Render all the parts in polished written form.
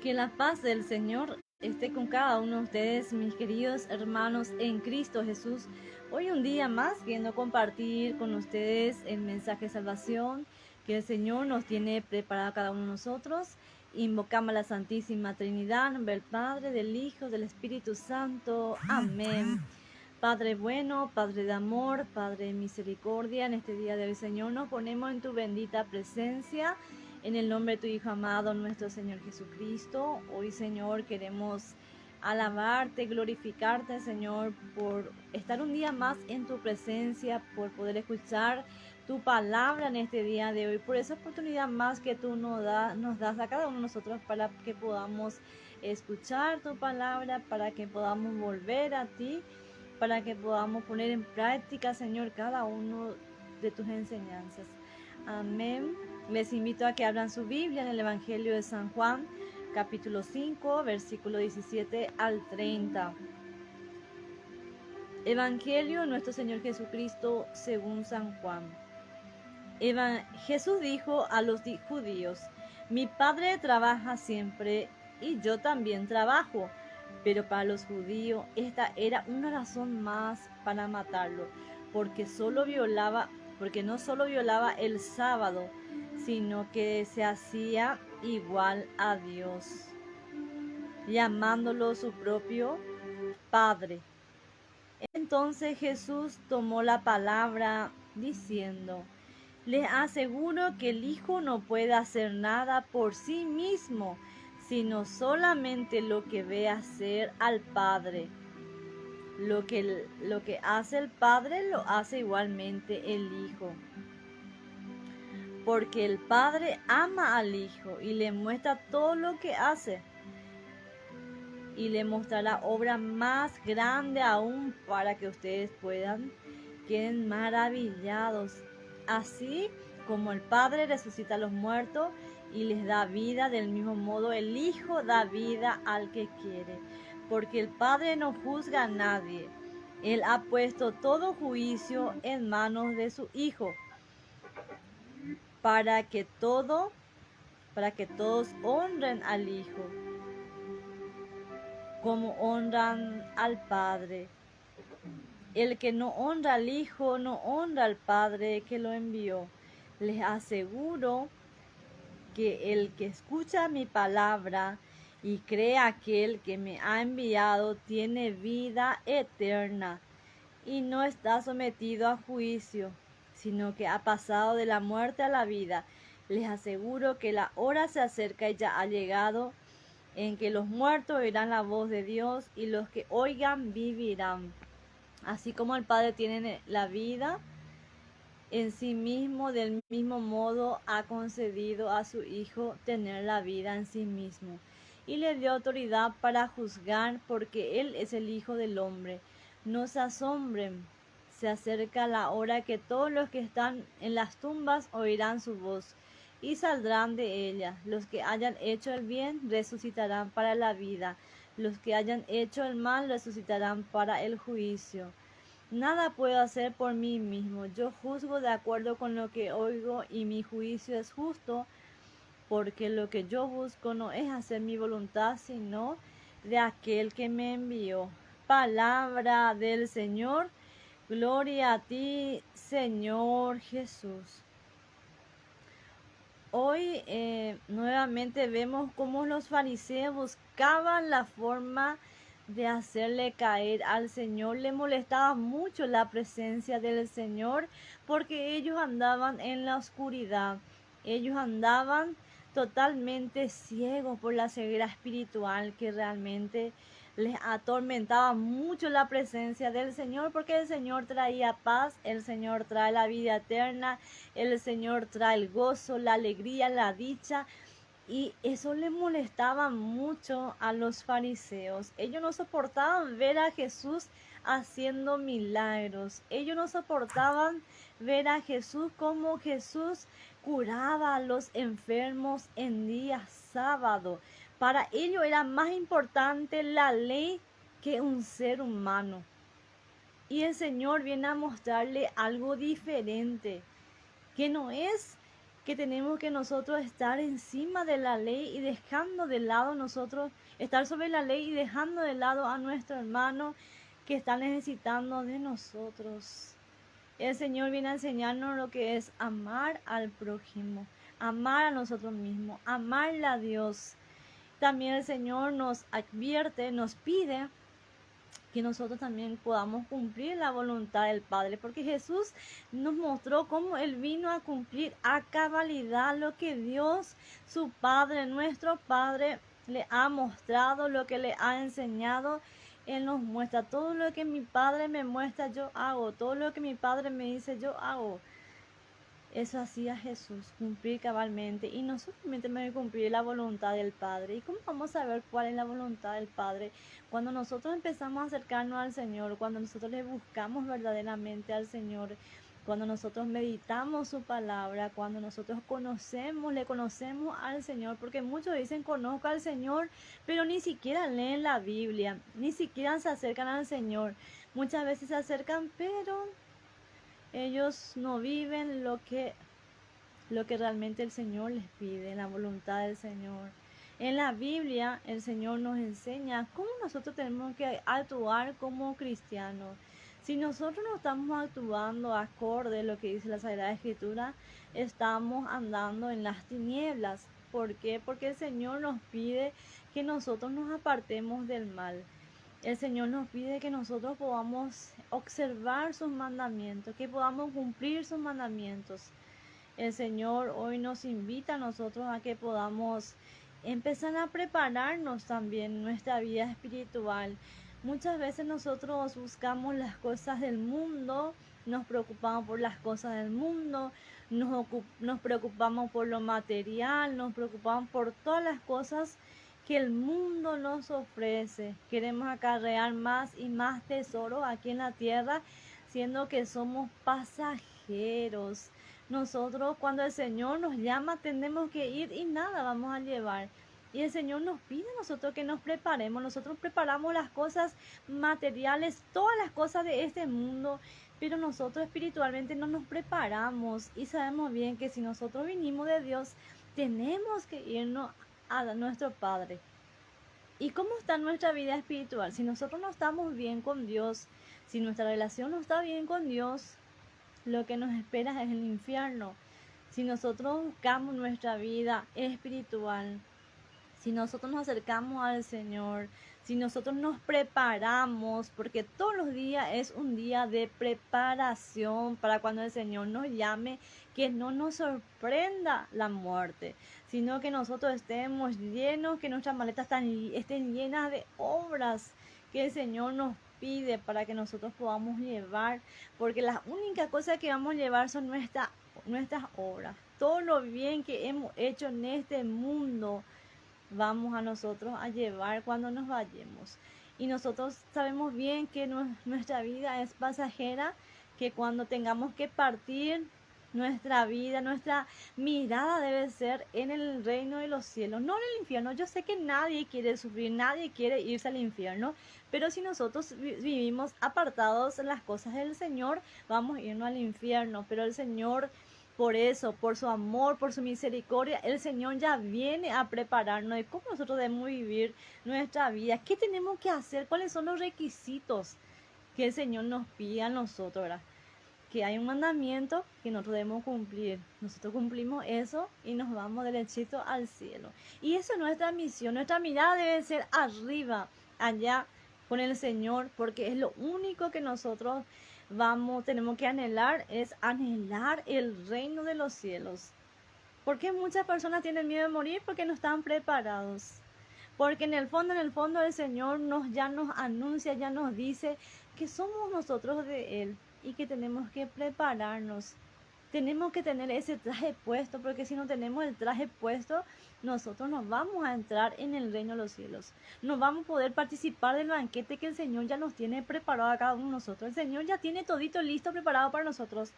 Que la paz del Señor esté con cada uno de ustedes, mis queridos hermanos en Cristo Jesús. Hoy un día más queriendo compartir con ustedes el mensaje de salvación que el Señor nos tiene preparado a cada uno de nosotros. Invocamos a la Santísima Trinidad, en nombre del Padre, del Hijo, del Espíritu Santo. Amén. Padre bueno, Padre de amor, Padre de misericordia, en este día de hoy, Señor, nos ponemos en tu bendita presencia, en el nombre de tu Hijo amado, nuestro Señor Jesucristo. Hoy, Señor, queremos alabarte, glorificarte, Señor, por estar un día más en tu presencia, por poder escuchar tu palabra en este día de hoy, por esa oportunidad más que tú nos das a cada uno de nosotros para que podamos escuchar tu palabra, para que podamos volver a ti, para que podamos poner en práctica, Señor, cada uno de tus enseñanzas. Amén. Les invito a que abran su Biblia en el Evangelio de San Juan, capítulo 5, versículo 17 al 30. Evangelio de nuestro Señor Jesucristo según San Juan. Jesús dijo a los judíos: mi Padre trabaja siempre y yo también trabajo. Pero para los judíos esta era una razón más para matarlo, porque no solo violaba el sábado, sino que se hacía igual a Dios, llamándolo su propio Padre. Entonces Jesús tomó la palabra diciendo: les aseguro que el Hijo no puede hacer nada por sí mismo, sino solamente lo que ve hacer al Padre. Lo que hace el Padre lo hace igualmente el Hijo. Porque el Padre ama al Hijo y le muestra todo lo que hace. Y le mostrará obra más grande aún, para que ustedes queden maravillados. Así como el Padre resucita a los muertos y les da vida, del mismo modo el Hijo da vida al que quiere. Porque el Padre no juzga a nadie. Él ha puesto todo juicio en manos de su Hijo, para que todos honren al Hijo como honran al Padre. El que no honra al Hijo no honra al Padre que lo envió. Les aseguro que el que escucha mi palabra y cree a aquel que me ha enviado tiene vida eterna y no está sometido a juicio, sino que ha pasado de la muerte a la vida. Les aseguro que la hora se acerca y ya ha llegado, en que los muertos oirán la voz de Dios, y los que oigan vivirán. Así como el Padre tiene la vida en sí mismo, del mismo modo ha concedido a su Hijo tener la vida en sí mismo, y le dio autoridad para juzgar, porque Él es el Hijo del Hombre. No se asombren, se acerca la hora que todos los que están en las tumbas oirán su voz y saldrán de ella. Los que hayan hecho el bien resucitarán para la vida, los que hayan hecho el mal resucitarán para el juicio. Nada puedo hacer por mí mismo. Yo juzgo de acuerdo con lo que oigo, y mi juicio es justo, porque lo que yo busco no es hacer mi voluntad, sino de aquel que me envió. Palabra del Señor. Gloria a ti, Señor Jesús. Hoy nuevamente vemos cómo los fariseos buscaban la forma de hacerle caer al Señor. Le molestaba mucho la presencia del Señor, porque ellos andaban en la oscuridad. Ellos andaban totalmente ciegos por la ceguera espiritual, que realmente les atormentaba mucho la presencia del Señor, porque el Señor traía paz, el Señor trae la vida eterna, el Señor trae el gozo, la alegría, la dicha. Y eso le molestaba mucho a los fariseos. Ellos no soportaban ver a Jesús haciendo milagros. Ellos no soportaban ver a Jesús, como Jesús curaba a los enfermos en día sábado. Para ellos era más importante la ley que un ser humano. Y el Señor viene a mostrarle algo diferente, que no es que tenemos que nosotros estar encima de la ley y dejando de lado nosotros, estar sobre la ley y dejando de lado a nuestro hermano que está necesitando de nosotros. El Señor viene a enseñarnos lo que es amar al prójimo, amar a nosotros mismos, amarle a Dios. También el Señor nos advierte, nos pide que nosotros también podamos cumplir la voluntad del Padre, porque Jesús nos mostró cómo Él vino a cumplir a cabalidad lo que Dios, su Padre, nuestro Padre, le ha mostrado, lo que le ha enseñado. Él nos muestra todo lo que mi Padre me muestra, yo hago, todo lo que mi Padre me dice, yo hago. Eso hacía Jesús, cumplir cabalmente. Y nosotros también tenemos que cumplir la voluntad del Padre. ¿Y cómo vamos a saber cuál es la voluntad del Padre? Cuando nosotros empezamos a acercarnos al Señor, cuando nosotros le buscamos verdaderamente al Señor, cuando nosotros meditamos su palabra, cuando nosotros le conocemos al Señor, porque muchos dicen conozco al Señor, pero ni siquiera leen la Biblia, ni siquiera se acercan al Señor. Muchas veces se acercan, pero ellos no viven lo que realmente el Señor les pide, la voluntad del Señor. En la Biblia el Señor nos enseña cómo nosotros tenemos que actuar como cristianos. Si nosotros no estamos actuando acorde a lo que dice la Sagrada Escritura, estamos andando en las tinieblas. ¿Por qué? Porque el Señor nos pide que nosotros nos apartemos del mal. El Señor nos pide que nosotros podamos observar sus mandamientos, que podamos cumplir sus mandamientos. El Señor hoy nos invita a nosotros a que podamos empezar a prepararnos también nuestra vida espiritual. Muchas veces nosotros buscamos las cosas del mundo, nos preocupamos por las cosas del mundo, nos preocupamos por lo material, nos preocupamos por todas las cosas que el mundo nos ofrece. Queremos acarrear más y más tesoros aquí en la tierra, siendo que somos pasajeros. Nosotros cuando el Señor nos llama tenemos que ir y nada vamos a llevar. Y el Señor nos pide a nosotros que nos preparemos. Nosotros preparamos las cosas materiales, todas las cosas de este mundo, pero nosotros espiritualmente no nos preparamos. Y sabemos bien que si nosotros vinimos de Dios, tenemos que irnos a nuestro Padre. ¿Y cómo está nuestra vida espiritual? Si nosotros no estamos bien con Dios, si nuestra relación no está bien con Dios, lo que nos espera es el infierno. Si nosotros buscamos nuestra vida espiritual, si nosotros nos acercamos al Señor, si nosotros nos preparamos, porque todos los días es un día de preparación para cuando el Señor nos llame, que no nos sorprenda la muerte, sino que nosotros estemos llenos, que nuestras maletas estén llenas de obras que el Señor nos pide para que nosotros podamos llevar, porque las únicas cosas que vamos a llevar son nuestras obras. Todo lo bien que hemos hecho en este mundo vamos a nosotros a llevar cuando nos vayamos. Y nosotros sabemos bien que nuestra vida es pasajera, que cuando tengamos que partir, nuestra vida, nuestra mirada debe ser en el reino de los cielos, no en el infierno. Yo sé que nadie quiere sufrir, nadie quiere irse al infierno, pero si nosotros vivimos apartados en las cosas del Señor, vamos a irnos al infierno. Pero el Señor, por eso, por su amor, por su misericordia, el Señor ya viene a prepararnos de cómo nosotros debemos vivir nuestra vida, qué tenemos que hacer, cuáles son los requisitos que el Señor nos pide a nosotros, ¿verdad? Que hay un mandamiento que nosotros debemos cumplir. Nosotros cumplimos eso y nos vamos derechito al cielo. Y eso es nuestra misión. Nuestra mirada debe ser arriba, allá con el Señor, porque es lo único que nosotros tenemos que anhelar, es anhelar el reino de los cielos. ¿Por qué muchas personas tienen miedo de morir? Porque no están preparados. Porque en el fondo el Señor ya nos anuncia, ya nos dice que somos nosotros de Él y que tenemos que prepararnos. Tenemos que tener ese traje puesto, porque si no tenemos el traje puesto, nosotros no vamos a entrar en el reino de los cielos. No vamos a poder participar del banquete que el Señor ya nos tiene preparado a cada uno de nosotros. El Señor ya tiene todito listo preparado para nosotros.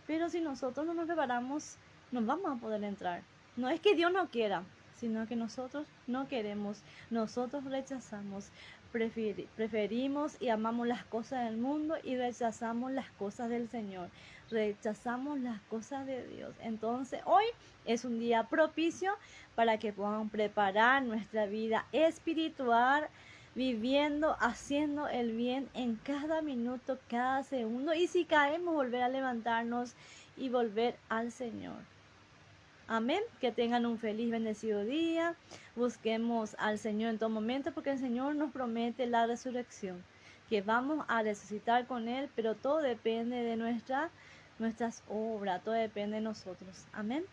Pero si nosotros no nos preparamos, no vamos a poder entrar. No es que Dios no quiera, sino que nosotros no queremos, nosotros rechazamos. preferimos y amamos las cosas del mundo y rechazamos las cosas del Señor. Rechazamos las cosas de Dios. Entonces hoy es un día propicio para que puedan preparar nuestra vida espiritual, viviendo, haciendo el bien en cada minuto, cada segundo. Y si caemos, volver a levantarnos y volver al Señor. Amén. Que tengan un feliz, bendecido día. Busquemos al Señor en todo momento, porque el Señor nos promete la resurrección, que vamos a resucitar con Él, pero todo depende de nuestras obras, todo depende de nosotros. Amén.